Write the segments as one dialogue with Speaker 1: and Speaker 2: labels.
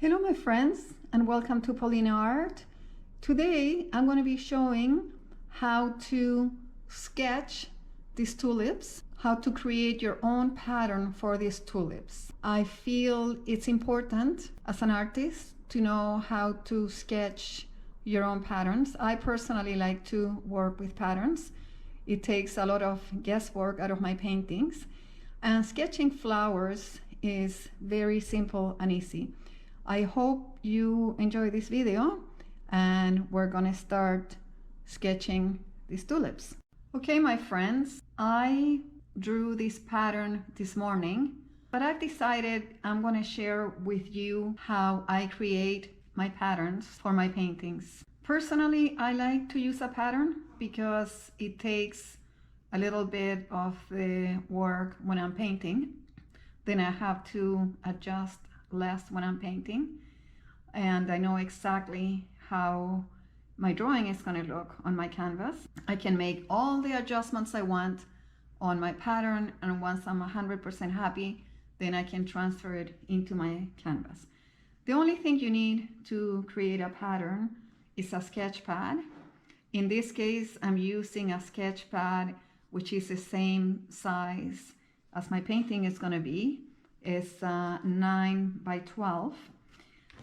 Speaker 1: Hello my friends and welcome to Paulina Art. Today I'm going to be showing how to sketch these tulips, how to create your own pattern for these tulips. I feel it's important as an artist to know how to sketch your own patterns. I personally like to work with patterns. It takes a lot of guesswork out of my paintings, and sketching flowers is very simple and easy. I hope you enjoy this video, and we're gonna start sketching these tulips. Okay, my friends, I drew this pattern this morning, but I've decided I'm gonna share with you how I create my patterns for my paintings. Personally, I like to use a pattern because it takes a little bit of the work when I'm painting. Then I have to adjust less when I'm painting, and I know exactly how my drawing is going to look on my canvas. I can make all the adjustments I want on my pattern, and once I'm 100% happy, then I can transfer it into my canvas. The only thing you need to create a pattern is a sketch pad. In this case, I'm using a sketch pad which is the same size as my painting is going to be. Is 9 by 12.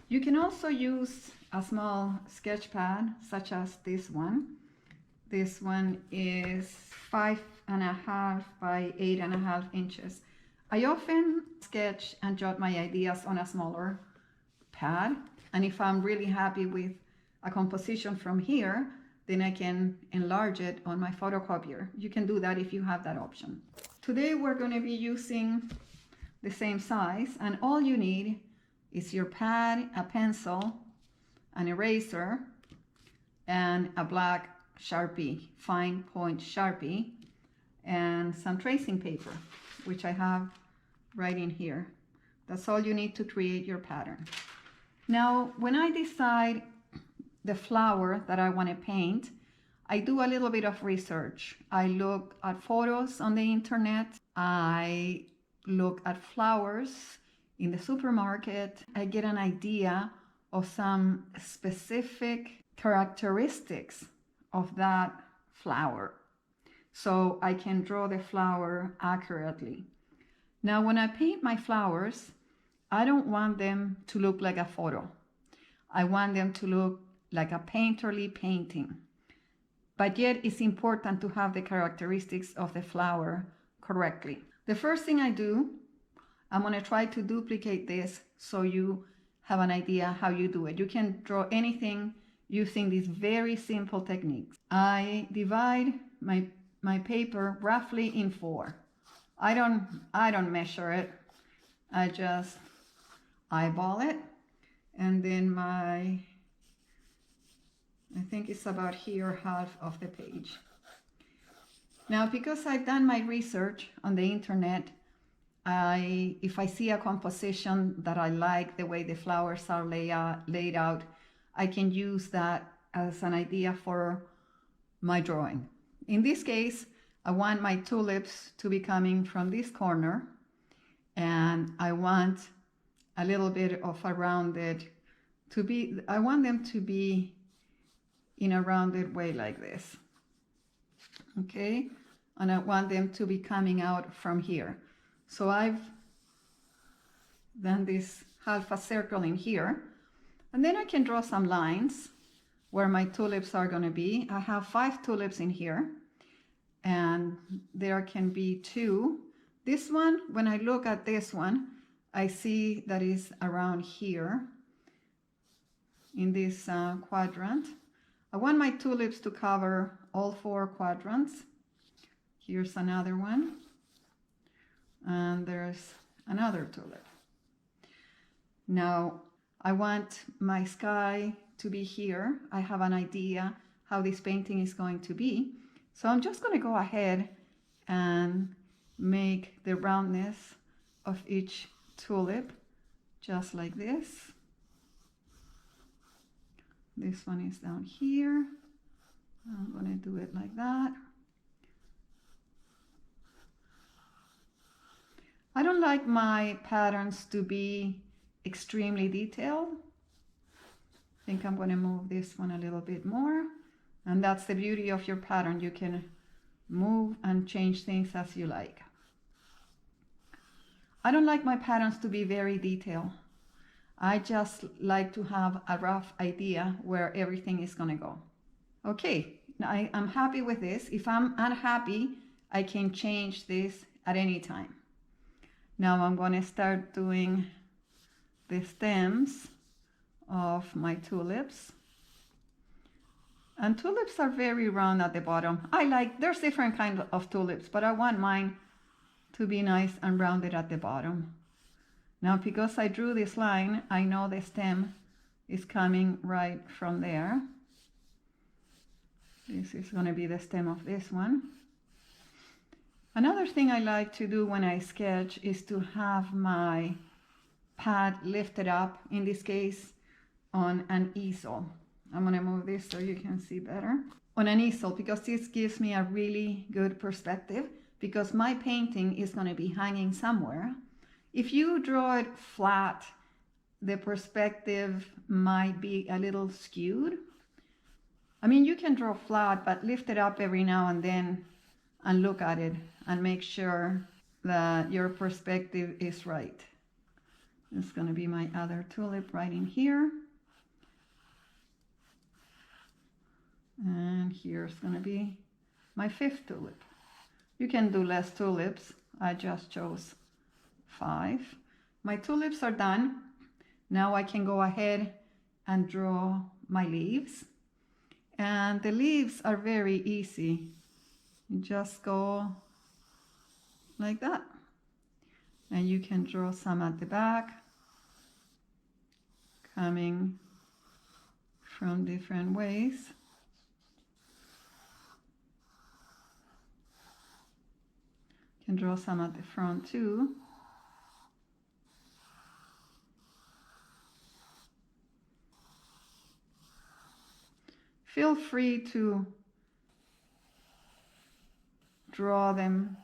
Speaker 1: You can also use a small sketch pad such as this one. This one is 5.5 by 8.5 inches. I often sketch and jot my ideas on a smaller pad, and if I'm really happy with a composition from here, then I can enlarge it on my photocopier. You can do that if you have that option. Today we're going to be using the same size, and all you need is your pad, a pencil, an eraser, and a black Sharpie, fine point Sharpie, and some tracing paper, which I have right in here. That's all you need to create your pattern. Now, when I decide the flower that I want to paint, I do a little bit of research. I look at photos on the internet. I look at flowers in the supermarket. I get an idea of some specific characteristics of that flower, so I can draw the flower accurately. Now, when I paint my flowers, I don't want them to look like a photo. I want them to look like a painterly painting, but yet it's important to have the characteristics of the flower correctly. The first thing I do, I'm going to try to duplicate this so you have an idea how you do it. You can draw anything using these very simple techniques. I divide my paper roughly in 4. I don't measure it. I just eyeball it, and then I think it's about here, half of the page. Now, because I've done my research on the internet, if I see a composition that I like, the way the flowers are laid out, I can use that as an idea for my drawing. In this case, I want my tulips to be coming from this corner, and I want a little bit of a rounded to be, I want them to be in a rounded way like this. Okay, and I want them to be coming out from here. So I've done this half a circle in here, and then I can draw some lines where my tulips are going to be. I have 5 tulips in here, and there can be 2. This one, when I look at this one, I see that is around here in this quadrant. I want my tulips to cover all 4 quadrants. Here's another one, and there's another tulip. Now, I want my sky to be here. I have an idea how this painting is going to be. So I'm just going to go ahead and make the roundness of each tulip just like this. This one is down here. I'm going to do it like that. I don't like my patterns to be extremely detailed. I think I'm going to move this one a little bit more. And that's the beauty of your pattern. You can move and change things as you like. I don't like my patterns to be very detailed. I just like to have a rough idea where everything is going to go. Okay, I'm happy with this. If I'm unhappy, I can change this at any time. Now I'm going to start doing the stems of my tulips. And tulips are very round at the bottom. There's different kinds of tulips, but I want mine to be nice and rounded at the bottom. Now, because I drew this line, I know the stem is coming right from there. This is going to be the stem of this one. Another thing I like to do when I sketch is to have my pad lifted up, in this case, on an easel. I'm going to move this so you can see better. On an easel, because this gives me a really good perspective, because my painting is going to be hanging somewhere. If you draw it flat, the perspective might be a little skewed. I mean, you can draw flat, but lift it up every now and then and look at it and make sure that your perspective is right. It's going to be my other tulip right in here. And here's going to be my 5th tulip. You can do less tulips. I just chose 5. My tulips are done. Now I can go ahead and draw my leaves. And the leaves are very easy. You just go like that. And you can draw some at the back, coming from different ways. You can draw some at the front too. Feel free to draw them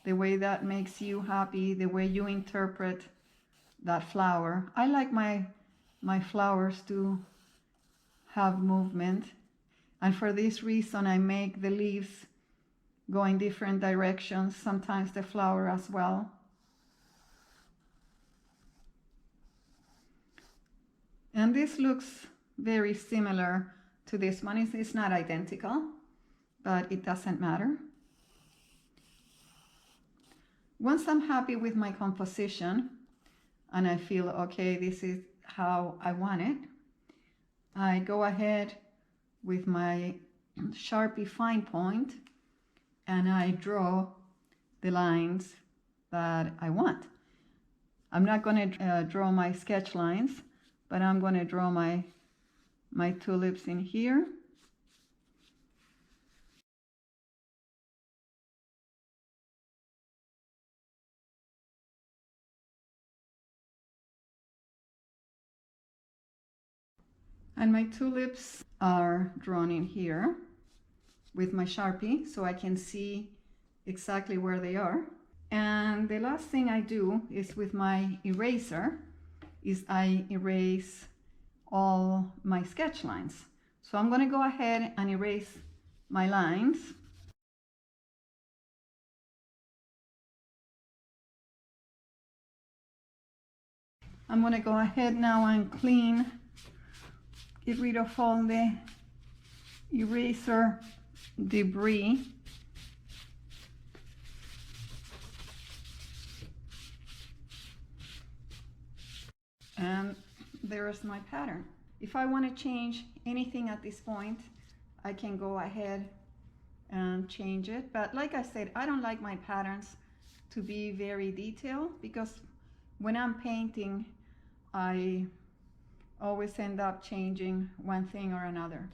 Speaker 1: the way that makes you happy, the way you interpret that flower. I like my flowers to have movement, and for this reason I make the leaves go in different directions, sometimes the flower as well. And this looks very similar to this one. It's not identical, but it doesn't matter. Once I'm happy with my composition and I feel, okay, this is how I want it, I go ahead with my Sharpie fine point and I draw the lines that I want. I'm not going to draw my sketch lines, but I'm going to draw my tulips in here. And my tulips are drawn in here with my Sharpie so I can see exactly where they are. And the last thing I do is with my eraser is I erase all my sketch lines. So I'm going to go ahead and erase my lines. I'm going to go ahead now and get rid of all the eraser debris. And there's my pattern. If I want to change anything at this point, I can go ahead and change it. But like I said, I don't like my patterns to be very detailed, because when I'm painting, I always end up changing one thing or another.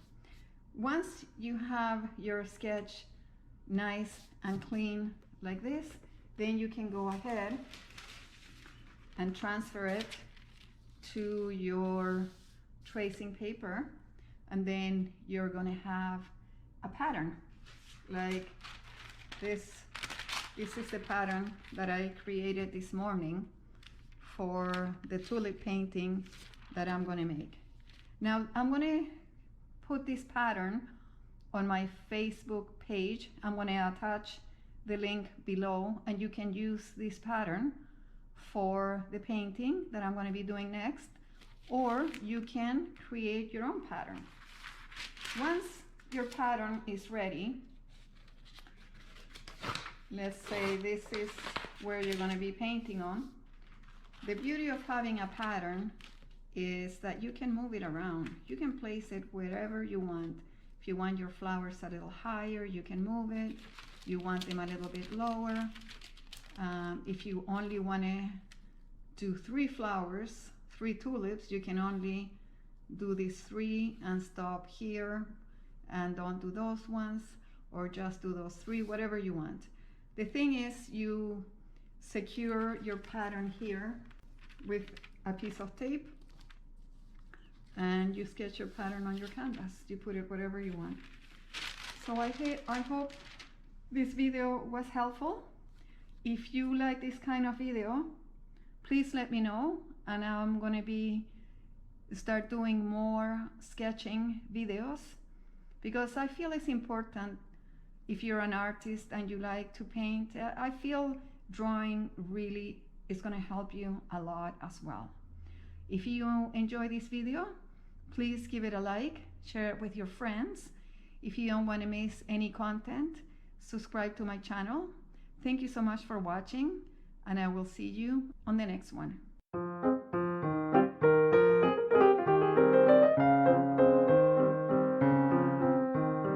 Speaker 1: Once you have your sketch nice and clean like this, then you can go ahead and transfer it to your tracing paper, and then you're going to have a pattern like this. This is the pattern that I created this morning for the tulip painting that I'm going to make. Now I'm going to put this pattern on my Facebook page. I'm going to attach the link below, and you can use this pattern for the painting that I'm going to be doing next, or you can create your own pattern. Once your pattern is ready, let's say this is where you're going to be painting on. The beauty of having a pattern is that you can move it around. You can place it wherever you want. If you want your flowers a little higher, you can move it. You want them a little bit lower. If you only want to do 3 flowers, 3 tulips, you can only do these 3 and stop here and don't do those ones, or just do those 3, whatever you want. The thing is, you secure your pattern here with a piece of tape, and you sketch your pattern on your canvas. You put it wherever you want. So I hope this video was helpful. If you like this kind of video, please let me know, and I'm going to start doing more sketching videos, because I feel it's important. If you're an artist and you like to paint, I feel drawing really is going to help you a lot as well. If you enjoy this video, please give it a like, share it with your friends. If you don't want to miss any content, subscribe to my channel. Thank you so much for watching, and I will see you on the next one.